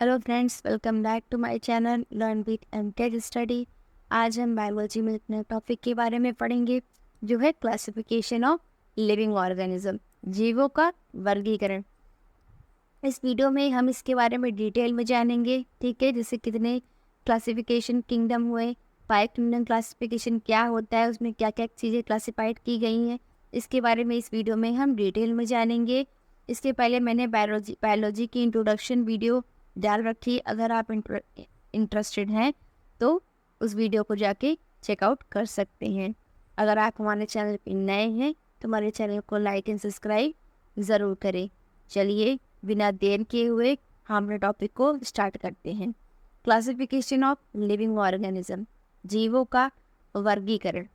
Hello friends, welcome back to my channel learn with MTech study. आज हम biology में अपने टॉपिक के बारे में पढ़ेंगे जो है क्लासिफिकेशन ऑफ लिविंग ऑर्गेनिज्म, जीवों का वर्गीकरण। इस वीडियो में हम इसके बारे में डिटेल में जानेंगे, ठीक है। जैसे कितने क्लासिफिकेशन किंगडम हुए, 5 किंगडम क्लासिफिकेशन क्या होता है, उसमें क्या क्या चीज़ें क्लासिफाइड की गई हैं, इसके बारे में इस वीडियो में हम डिटेल में जानेंगे। इसके पहले मैंने बायोलॉजी की इंट्रोडक्शन वीडियो डाल रखी है। अगर आप इंटरेस्टेड हैं तो उस वीडियो को जाके चेकआउट कर सकते हैं। अगर आप हमारे चैनल पर नए हैं तो हमारे चैनल को लाइक एंड सब्सक्राइब ज़रूर करें। चलिए बिना देर किए हुए हम अपने टॉपिक को स्टार्ट करते हैं। क्लासिफिकेशन ऑफ लिविंग ऑर्गेनिज्म, जीवों का वर्गीकरण,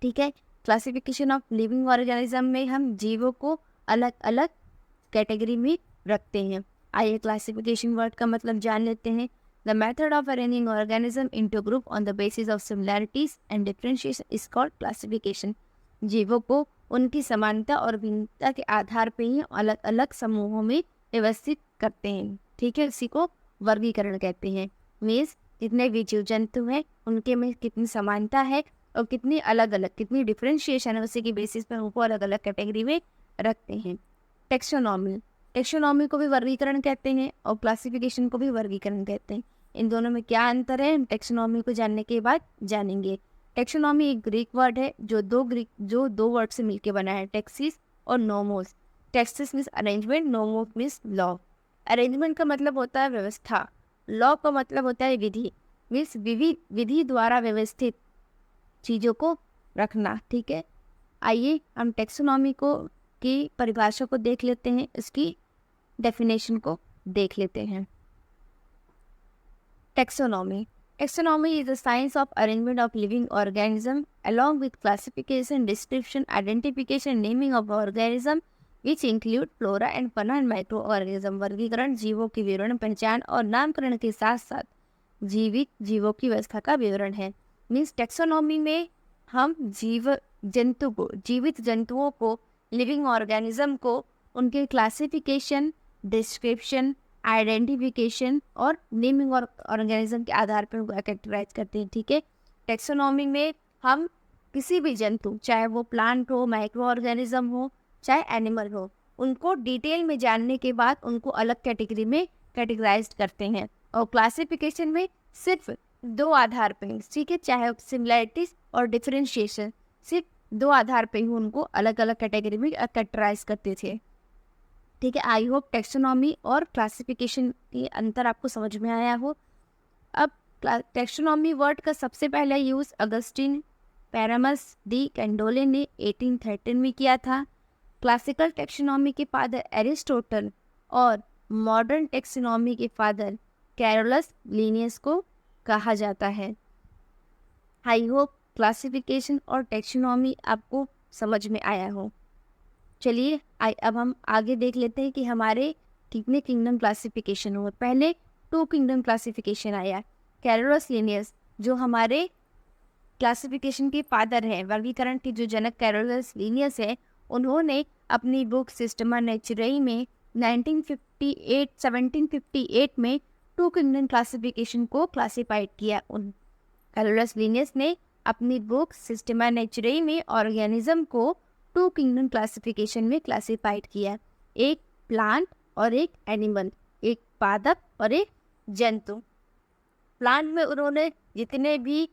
ठीक है। क्लासिफिकेशन ऑफ लिविंग ऑर्गेनिज्म में हम जीवों को अलग अलग कैटेगरी में रखते हैं। आइए क्लासिफिकेशन वर्ड का मतलब जान लेते हैं। The method of arranging organism into group on the basis of similarities and differentiation is called classification. जीवों को उनकी समानता और भिन्नता के आधार पर ही अलग अलग समूहों में व्यवस्थित करते हैं, ठीक है। इसी को वर्गीकरण कहते हैं। मीन्स जितने भी जीव जंतु हैं उनके में कितनी समानता है और कितनी अलग अलग, कितनी डिफरेंशिएशन है, उसी की बेसिस पर उनको अलग अलग कैटेगरी में रखते हैं। टेक्सोनॉमी, टेक्सोनॉमी को भी वर्गीकरण कहते हैं और क्लासिफिकेशन को भी वर्गीकरण कहते हैं। इन दोनों में क्या अंतर है, टेक्सोनॉमी को जानने के बाद जानेंगे। टेक्सोनॉमी एक ग्रीक वर्ड है जो दो वर्ड से मिलकर बना है, टेक्सिस और nomos. Texas means arrangement, nomos means law. Arrangement का मतलब होता है व्यवस्था, लॉ का मतलब होता है विधि, मीन्स विधि द्वारा व्यवस्थित चीज़ों को रखना, ठीक है। आइए हम टेक्सोनॉमी को की परिभाषा को देख लेते हैं, इसकी डेफिनेशन को देख लेते हैं। Taxonomy, taxonomy is the science of arrangement of living organism along with classification, description, identification, naming of organism which include flora and fauna and microorganism। वर्गीकरण जीवों की विवरण, पहचान और नामकरण के साथ साथ जीवित जीवों की व्यवस्था का विवरण है। मीन्स टेक्सोनॉमी में हम जीवित जंतुओं को, लिविंग ऑर्गेनिज्म को उनके क्लासिफिकेशन, डिस्क्रिप्शन, आइडेंटिफिकेशन और नेमिंग और ऑर्गेनिज्म के आधार पर उनको कैटेगराइज करते हैं, ठीक है। टेक्सोनॉमी में हम किसी भी जंतु, चाहे वो प्लांट हो, माइक्रो ऑर्गेनिज्म हो, चाहे एनिमल हो, उनको डिटेल में जानने के बाद उनको अलग कैटेगरी में कैटेगराइज करते हैं। और क्लासिफिकेशन में सिर्फ 2 आधार पे, ठीक है, चाहे सिमिलैरिटीज और डिफरेंशिएशन, सिर्फ 2 आधार पे ही उनको अलग अलग कैटेगरी में कैटेगराइज करते थे, ठीक है। आई होप टेक्सोनॉमी और क्लासिफिकेशन के अंतर आपको समझ में आया हो। अब टेक्सोनॉमी वर्ड का सबसे पहला यूज़ अगस्टिन पैरामस डी कैंडोले ने 1813 में किया था। क्लासिकल टेक्सोनॉमी के फादर एरिस्टोटल और मॉडर्न टेक्सोनॉमी के फादर कैरोलस लिनियस को कहा जाता है। आई होप क्लासिफिकेशन और टेक्सोनॉमी आपको समझ में आया हो। चलिए अब हम आगे देख लेते हैं कि हमारे कितने किंगडम क्लासिफिकेशन हुए। पहले 2 किंगडम क्लासिफिकेशन आया। कैरोलस लिनियस जो हमारे क्लासिफिकेशन के फादर हैं, वर्गीकरण के जो जनक कैरोलस लिनियस है, उन्होंने अपनी बुक सिस्टमा नेचुरई में 1758 में 2 किंगडम क्लासिफिकेशन को क्लासिफाइड किया। कैरोलस लिनियस ने अपनी बुक सिस्टमा नेचुरई में ऑर्गेनिज्म को 2 किंगडम क्लासिफिकेशन में क्लासिफाइड किया, एक प्लांट और एक एनिमल, एक पादप और एक जंतु। प्लांट में उन्होंने जितने भी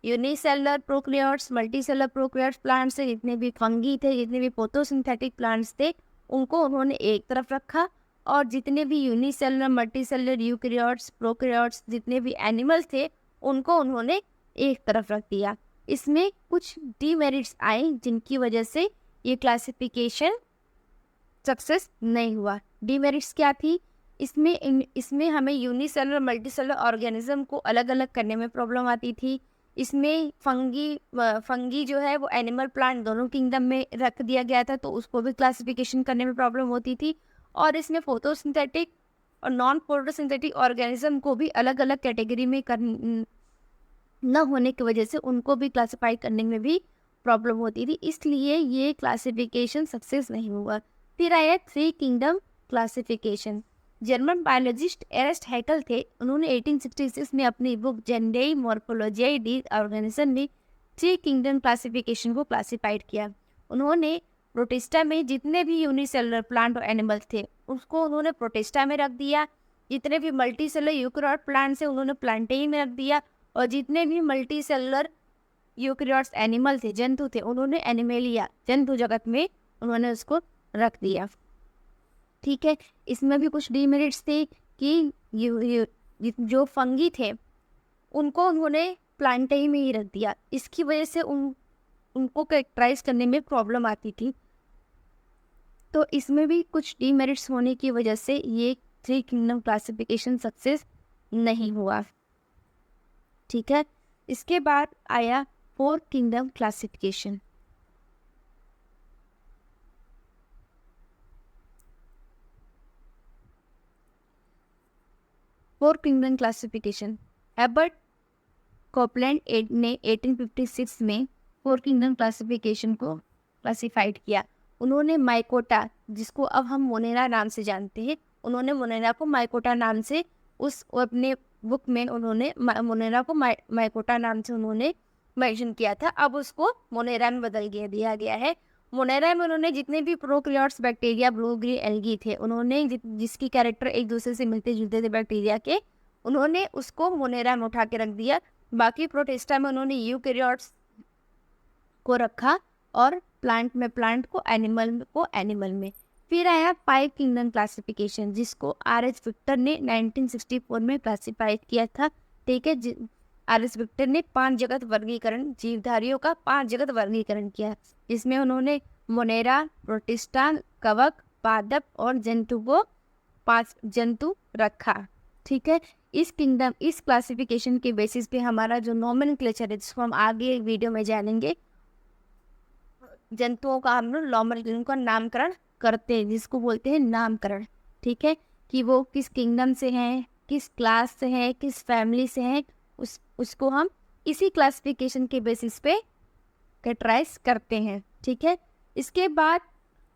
unicellular prokaryotes, multicellular prokaryotes plants थे, जितने भी फंगी थे, जितने भी फोटोसिंथेटिक प्लांट्स थे, उनको उन्होंने एक तरफ रखा। और जितने भी यूनिसेलुलर, मल्टीसेलुलर, यूकैरियोट्स, प्रोकैरियोट्स, जितने भी एनिमल्स थे, उनको उन्होंने एक तरफ रख दिया। इसमें कुछ डीमेरिट्स आए जिनकी वजह से ये क्लासिफिकेशन सक्सेस नहीं हुआ। डीमेरिट्स क्या थी? इसमें हमें यूनिसेलुलर, मल्टीसेलुलर ऑर्गेनिज्म को अलग अलग करने में प्रॉब्लम आती थी। इसमें फंगी जो है वो एनिमल, प्लांट दोनों किंगडम में रख दिया गया था, तो उसको भी क्लासिफिकेशन करने में प्रॉब्लम होती थी। और इसमें फोटोसिंथेटिक और नॉन फोटोसिंथेटिक ऑर्गेनिज्म को भी अलग अलग कैटेगरी में न होने की वजह से उनको भी क्लासिफाई करने में भी प्रॉब्लम होती थी, इसलिए ये क्लासिफिकेशन सक्सेस नहीं हुआ। फिर आया 3 किंगडम क्लासिफिकेशन। जर्मन बायोलॉजिस्ट एरस्ट हैकल थे, उन्होंने 1866 में अपनी बुक जेंडेई मॉर्फोलॉजी डी ऑर्गेनिज्म में 3 किंगडम क्लासिफिकेशन को क्लासिफाइड किया। उन्होंने प्रोटिस्टा में जितने भी यूनिसेलुलर प्लांट और एनिमल्स थे उसको उन्होंने प्रोटिस्टा में रख दिया, जितने भी मल्टी सेलुलर यूकेरियोट प्लांट्स है उन्होंने प्लांटेई में रख दिया, और जितने भी मल्टी सेलुलर यूकेरियोट्स एनिमल थे, जंतु थे, उन्होंने एनिमेलिया जंतु जगत में उन्होंने उसको रख दिया। ठीक है, इसमें भी कुछ डीमेरिट्स थे कि जो फंगी थे उनको उन्होंने प्लांटेई में ही रख दिया, इसकी वजह से उनको कैरेक्टराइज करने में प्रॉब्लम आती थी। तो इसमें भी कुछ डीमेरिट्स होने की वजह से ये 3 किंगडम क्लासिफिकेशन सक्सेस नहीं हुआ। ठीक है, इसके बाद आया 4 kingdom classification. Four kingdom classification, Herbert Copeland ने 1856 में 4 किंगडम क्लासिफिकेशन को क्लासिफाइड किया। उन्होंने माइकोटा, जिसको अब हम मोनेरा नाम से जानते हैं, उन्होंने मोनेरा को माइकोटा नाम से उस अपने बुक में उन्होंने मोनेरा को माइकोटा नाम से उन्होंने मेंशन किया था। अब उसको मोनेरा में बदल दिया गया है। मोनेरा में उन्होंने जितने भी prokaryotes bacteria, blue green algae थे, उन्होंने जिसकी कैरेक्टर एक दूसरे से मिलते जुलते थे बैक्टीरिया के, उन्होंने उसको मोनेरा में उठा के रख दिया। बाकी प्रोटिस्टा में उन्होंने यूकेरियोट्स को रखा और प्लांट में प्लांट को, एनिमल को एनिमल में। फिर आया 5 किंगडम क्लासिफिकेशन, जिसको आर.एच. विक्टर ने 1964 में क्लासिफाई किया था। ठीक है, आर.एच. विक्टर ने 5 जगत वर्गीकरण, जीवधारियों का 5 जगत वर्गीकरण किया, जिसमें उन्होंने मोनेरा, प्रोटिस्टा, कवक, पादप और जंतु को 5 जंतु रखा। ठीक है, इस क्लासिफिकेशन के बेसिस पे हमारा जो नॉमेनक्लेचर है, जिसको हम आगे वीडियो में जानेंगे, जंतुओं का हम लोग उनका नामकरण करते हैं, जिसको बोलते हैं नामकरण। ठीक है, कि वो किस किंगडम से हैं, किस क्लास से हैं, किस फैमिली से हैं, उसको हम इसी क्लासिफिकेशन के बेसिस पे कैटेगराइज करते हैं। ठीक है, इसके बाद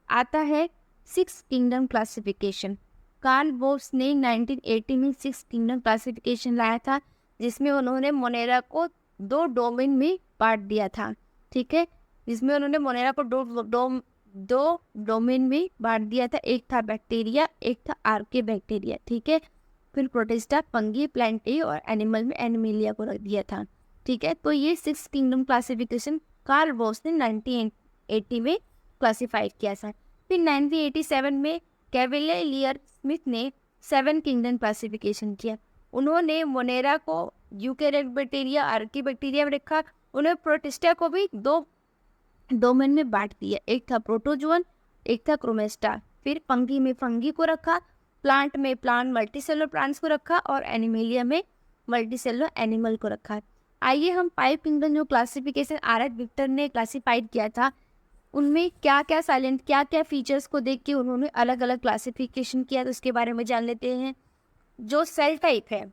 आता है 6 किंगडम क्लासिफिकेशन। कार्ल बोस ने 1980 में 6 किंगडम क्लासिफिकेशन लाया था, जिसमें उन्होंने मोनेरा को 2 डोमेन में बांट दिया था। ठीक है, जिसमें उन्होंने मोनेरा को दो डोमेन में बांट दिया था, एक था बैक्टीरिया, एक था आर्के बैक्टीरिया। ठीक है, फिर प्रोटिस्टा, फंगी, प्लांटेई और एनिमल में एनिमेलिया को रख दिया था। ठीक है, तो ये 6 किंगडम क्लासिफिकेशन कार्ल बोस ने 1980 में क्लासिफाइड किया था। फिर 1987 में कैवेलियर स्मिथ ने 7 किंगडम क्लासिफिकेशन किया। उन्होंने मोनेरा को यूकेरियोट बैक्टीरिया, आर्की बैक्टीरिया में रखा। उन्होंने प्रोटिस्टा को भी 2 डोमेन में बांट दिया, एक था प्रोटोजोन, एक था क्रोमेस्टा। फिर फंगी में फंगी को रखा, प्लांट में प्लांट मल्टीसेलुलर प्लांट्स को रखा और एनिमेलिया में मल्टीसेलुलर एनिमल को रखा। आइए हम 5 किंगडम जो क्लासिफिकेशन आर.एच. विक्टर ने क्लासिफाइड किया था, उनमें क्या क्या साइलेंट, क्या क्या फीचर्स को देख के उन्होंने अलग अलग क्लासिफिकेशन किया, तो उसके बारे में जान लेते हैं। जो सेल टाइप है,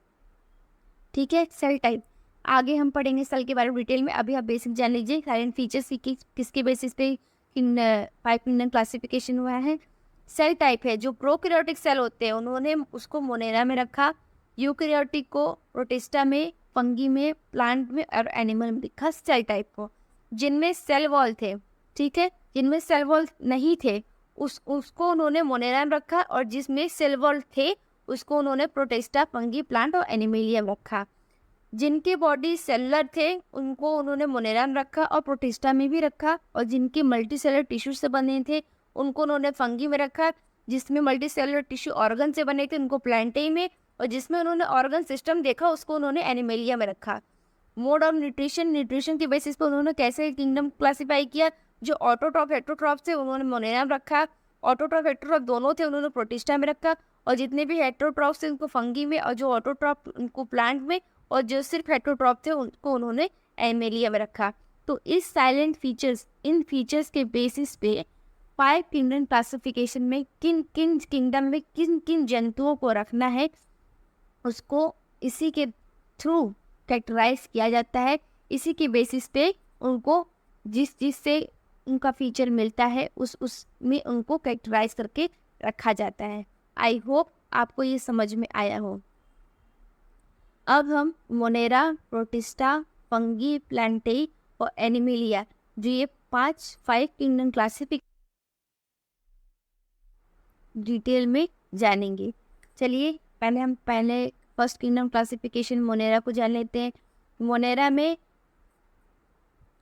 ठीक है, सेल टाइप आगे हम पढ़ेंगे सेल के बारे में डिटेल में। अभी आप बेसिक जान लीजिए साइलेंट फीचर्स की किसके बेसिस पे 5 किंगडम क्लासिफिकेशन हुआ है। सेल टाइप है, जो प्रोकैरियोटिक सेल होते हैं उन्होंने उसको मोनेरा में रखा, यूकैरियोटिक को प्रोटिस्टा में, फंगी में, प्लांट में और एनिमल में लिखा सेल टाइप को। जिनमें सेल वॉल थे, ठीक है, जिनमें सेल वॉल नहीं थे उसको उन्होंने मोनेरा में रखा, और जिसमें सेल वॉल थे उसको उन्होंने प्रोटिस्टा, फंगी, प्लांट और एनिमेलिया में रखा। जिनके बॉडी सेलुलर थे उनको उन्होंने मोनेरा में रखा और प्रोटिस्टा में भी रखा, और जिनके मल्टी सेलुलर टिश्यू से बने थे उनको उन्होंने फंगी में रखा। जिसमें मल्टी सेलुलर टिश्यू ऑर्गन से बने थे उनको प्लांटेई में, और जिसमें उन्होंने ऑर्गन सिस्टम देखा उसको उन्होंने एनिमेलिया में रखा। मोड ऑफ न्यूट्रिशन के बेसिस पर उन्होंने कैसे किंगडम क्लासीफाई किया, जो ऑटोट्रॉफ हेट्रोट्रॉफ थे उन्होंने मोनेरा में रखा, ऑटोट्रॉफ हेट्रोट्रॉफ दोनों थे उन्होंने प्रोटिस्टा में रखा, और जितने भी हेट्रोट्रॉफ थे उनको फंगी में, और जो ऑटोट्रॉफ उनको प्लांट में, और जो सिर्फ हेट्रोट्रॉफ थे उनको उन्होंने एनिमेलिया में रखा। तो इस साइलेंट फीचर्स, इन फीचर्स के बेसिस पे 5 किंगडम क्लासिफिकेशन में किन किन किंगडम में किन किन जंतुओं को रखना है उसको इसी के थ्रू कैटेगराइज किया जाता है। इसी के बेसिस पे उनको जिससे उनका फीचर मिलता है उसमें उनको कैटेगराइज करके रखा जाता है। आई होप आपको ये समझ में आया हो। अब हम मोनेरा, प्रोटिस्टा, फंगी, प्लांटेई और एनिमेलिया, जो ये 5 किंगडम क्लासिफिक डिटेल में जानेंगे। चलिए पहले फर्स्ट किंगडम क्लासिफिकेशन मोनेरा को जान लेते हैं। मोनेरा में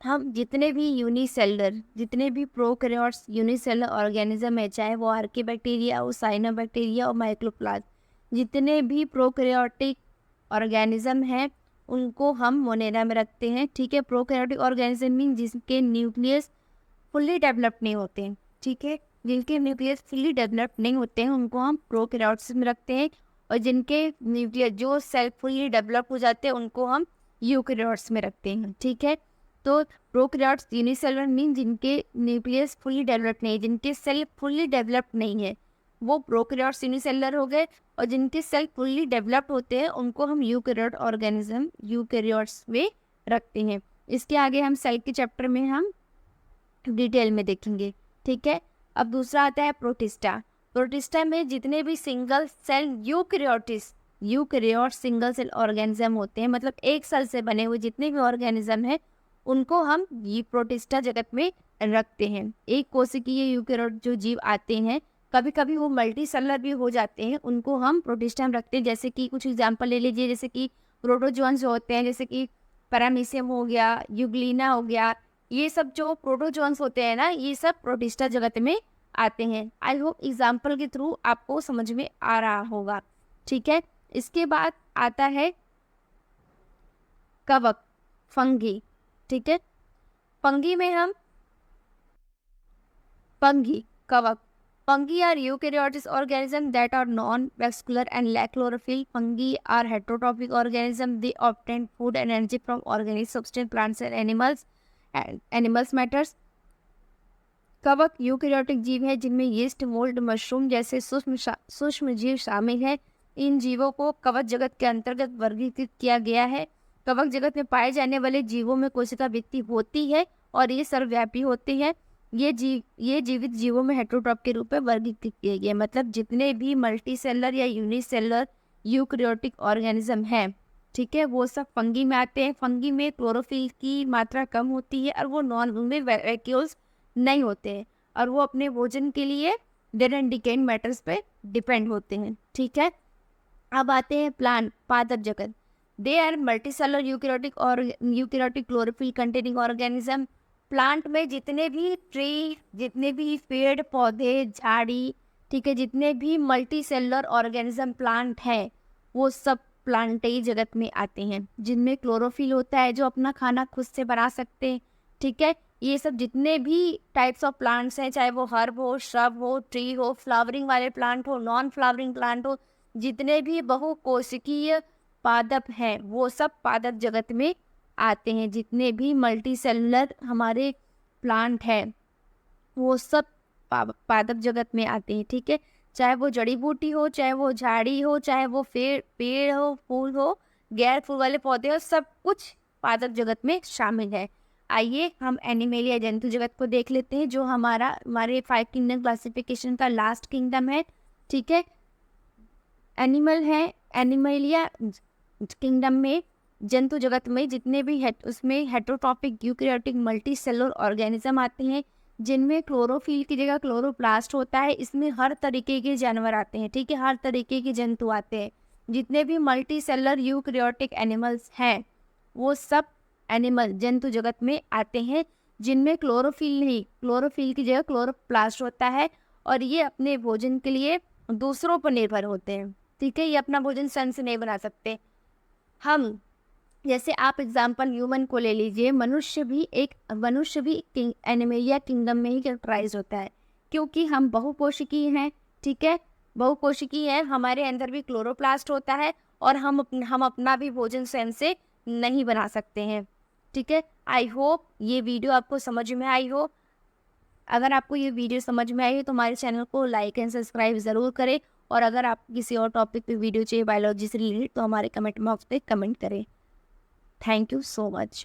हम जितने भी यूनिसेलुलर, जितने भी प्रोकैरियोट्स यूनिसेलुलर ऑर्गेनिज्म है, चाहे वो आर्कियोबैक्टीरिया हो, साइनोबैक्टीरिया और माइक्रोप्लाज्म, जितने भी प्रोकैरियोटिक ऑर्गेनिज्म हैं उनको हम मोनेरा में रखते हैं। ठीक है, प्रोकैरियोटिक ऑर्गेनिज्म मीन जिसके न्यूक्लियस फुल्ली डेवलप नहीं होते हैं। ठीक है, जिनके न्यूक्लियस फुल्ली डेवलप नहीं होते हैं उनको हम प्रोकैरियोट्स में रखते हैं, और जिनके न्यूक्लियस जो सेल फुल्ली डेवलप हो जाते हैं उनको हम यूकैरियोट्स में रखते हैं। ठीक है, तो प्रोकैरियोट्स यूनिसेलुलर मीन जिनके न्यूक्लियस फुल्ली डेवलप नहीं है, जिनके सेल फुल्ली डेवलप नहीं है, वो प्रोकैरियोट्स यूनिसेलुलर हो गए, और जिनके सेल फुल्ली डेवलप्ड होते हैं उनको हम यूकैरियोट ऑर्गेनिज्म, यूकैरियोट्स में रखते हैं। इसके आगे हम सेल के चैप्टर में हम डिटेल में देखेंगे। ठीक है, अब दूसरा आता है प्रोटिस्टा। प्रोटिस्टा में जितने भी single cell eukaryote single cell organism होते हैं, मतलब एक सेल से बने हुए जितने भी ऑर्गेनिज्म हैं उनको हम ये प्रोटिस्टा जगत में रखते हैं। एक कोशिकीय यूकैरियोट जो जीव आते हैं, कभी कभी वो मल्टी सेलुलर भी हो जाते हैं, उनको हम प्रोटिस्टा में रखते हैं। जैसे कि कुछ एग्जांपल ले लीजिए, जैसे कि प्रोटोजोन्स होते हैं, जैसे कि पैरामीशियम हो गया, यूग्लिना हो गया, ये सब जो प्रोटोजोन्स होते हैं ना, ये सब प्रोटिस्टा जगत में आते हैं। आई होप एग्जाम्पल के थ्रू आपको समझ में आ रहा होगा। ठीक है, इसके बाद आता है कवक, फंगी। ठीक है, फंगी में हम कवक, fungi are eukaryotic organisms that are non-vascular and lack chlorophyll. Fungi are heterotrophic organisms. They obtain food and energy from organic substance, plants and animals. Animals matters. कवक यूकैरियोटिक जीव है जिनमें यीस्ट, मोल्ड, मशरूम जैसे सूक्ष्म जीव शामिल है। इन जीवों को कवक जगत के अंतर्गत वर्गीकृत किया गया है। कवक जगत में पाए जाने वाले जीवों में कोशिका वृत्ति होती है और ये सर्वव्यापी होती है। ये जीवित जीवों में हेटेरोट्रॉप के रूप में वर्गीकृत किए गए, मतलब जितने भी मल्टी सेलुलर या यूनिसेलुलर यूकैरियोटिक ऑर्गेनिज्म हैं, ठीक है, वो सब फंगी में आते हैं। फंगी में क्लोरोफिल की मात्रा कम होती है और वो उनमें वैक्यूल्स नहीं होते हैं, और वो अपने भोजन के लिए डेड एंड डिकेइंग मैटर्स पे डिपेंड होते हैं। ठीक है, अब आते हैं प्लांट, पादप जगत। दे आर मल्टीसेलुलर यूकैरियोटिक और eukaryotic chlorophyll containing organism. Plant में जितने भी ट्री, जितने भी पेड़ पौधे, झाड़ी, ठीक है, जितने भी मल्टी सेलुलर ऑर्गेनिज्म प्लांट हैं वो सब प्लांटेई जगत में आते हैं, जिनमें क्लोरोफिल होता है, जो अपना खाना खुद से बना सकते हैं। ठीक है, ये सब जितने भी टाइप्स ऑफ प्लांट्स हैं, चाहे वो हर्ब हो, श्रब हो, ट्री हो, फ्लावरिंग वाले प्लांट हो, नॉन फ्लावरिंग प्लांट हो, जितने भी बहुकोशिकीय पादप हैं वो सब पादप जगत में आते हैं। जितने भी मल्टी सेलुलर हमारे प्लांट हैं वो सब पादप जगत में आते हैं। ठीक है, चाहे वो जड़ी बूटी हो, चाहे वो झाड़ी हो, चाहे वो पेड़ हो, फूल हो, गैर फूल वाले पौधे हो, सब कुछ पादप जगत में शामिल है। आइए हम एनिमल जंतु जगत को देख लेते हैं, जो हमारे 5 किंगडम क्लासिफिकेशन का लास्ट किंगडम है। ठीक है, एनिमल है, एनिमलिया किंगडम में जंतु जगत में जितने भी उसमें heterotrophic eukaryotic multi cellular organism आते हैं, जिनमें क्लोरोफिल की जगह क्लोरोप्लास्ट होता है। इसमें हर तरीके के जानवर आते हैं। ठीक है, हर तरीके के जंतु आते हैं। जितने भी मल्टी सेलुलर यूकैरियोटिक एनिमल्स हैं वो सब एनिमल जंतु जगत में आते हैं, जिनमें क्लोरोफिल नहीं, क्लोरोफिल की जगह क्लोरोप्लास्ट होता है, और ये अपने भोजन के लिए दूसरों पर निर्भर होते हैं। ठीक है, ये अपना भोजन स्वयं से नहीं बना सकते। हम जैसे आप एग्जाम्पल ह्यूमन को ले लीजिए, मनुष्य भी एनिमलिया किंगडम में ही कैरेक्टराइज होता है, क्योंकि हम बहुकोशिकीय हैं। ठीक है, बहुकोशिकीय है, हमारे अंदर भी क्लोरोप्लास्ट होता है, और हम अपना भी भोजन स्वयं से नहीं बना सकते हैं। ठीक है, आई होप ये वीडियो आपको समझ में आई हो। अगर आपको ये वीडियो समझ में आई हो तो हमारे चैनल को लाइक एंड सब्सक्राइब ज़रूर करें, और अगर आप किसी और टॉपिक पे वीडियो चाहिए बायोलॉजी से रिलेटेड तो हमारे कमेंट बॉक्स पे कमेंट करें। Thank you so much.